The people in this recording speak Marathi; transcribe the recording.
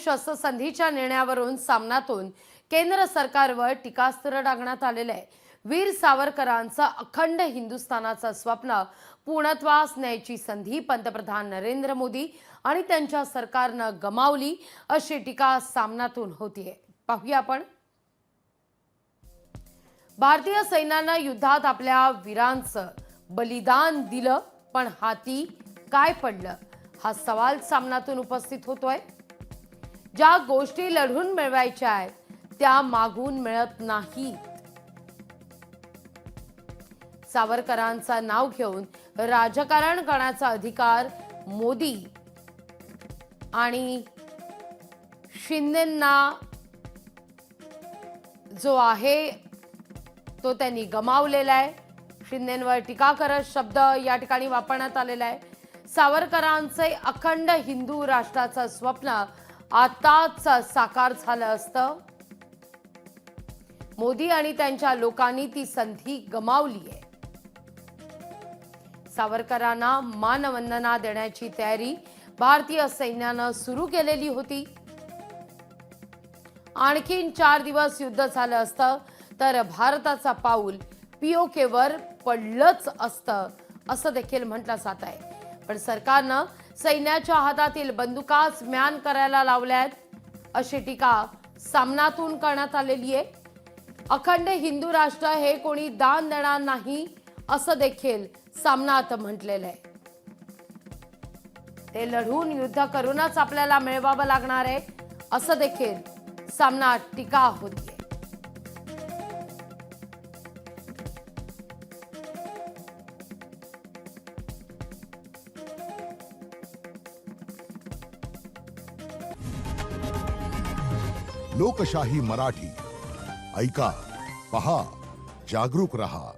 शस्त्रसंधीच्या निर्णयावरून सामनातून केंद्र सरकारवर टीकास्त्र डागण्यात आलेले आहे। वीर सावरकरांचं अखंड हिंदुस्थानाचं स्वप्न पूर्णत्वास न्यायची संधी पंतप्रधान नरेंद्र मोदी आणि त्यांच्या सरकारनं गमावली अशी टीका सामनातून होतीये। पाहूया आपण। भारतीय सैन्यानं युद्धात आपल्या वीरांचं बलिदान दिलं, पण हाती काय पडलं हा सवाल सामनातून उपस्थित होतोय। ज्या गोष्टी लढून मिळवायच्या आहेत त्या मागून मिळत नाहीत। सावरकरांचं नाव घेऊन राजकारण करण्याचा अधिकार मोदी आणि शिंदेंना जो आहे तो त्यांनी गमावलेला आहे। शिंदेंवर टीका करत शब्द या ठिकाणी वापरण्यात आलेला आहे। सावरकरांचे अखंड हिंदू राष्ट्राचं स्वप्न आताच साकार झालं असतं। मोदी आणि त्यांच्या लोकांनी ती संधी गमावली आहे। सावरकरांना मानवंदना देण्याची तयारी भारतीय सैन्यानं सुरू केलेली होती। आणखीन 4 दिवस युद्ध झालं असतं तर भारताचा पाऊल पीओकेवर पडलंच असतं असं देखील म्हटलं जात आहे। पण सरकारनं सैन्याच्या हातातील बंदुकाच म्यान करायला लावल्यात अशी टीका सामनातून करण्यात आलेली आहे। अखंड हिंदू राष्ट्र हे कोणी दान देणार नाही असं देखील सामनात म्हटलेलं आहे। ते लढून युद्ध करूनच आपल्याला मिळवावं लागणार आहे असं देखील सामनात टीका होतीये। लोकशाही मराठी ऐका, पहा, जागरूक रहा।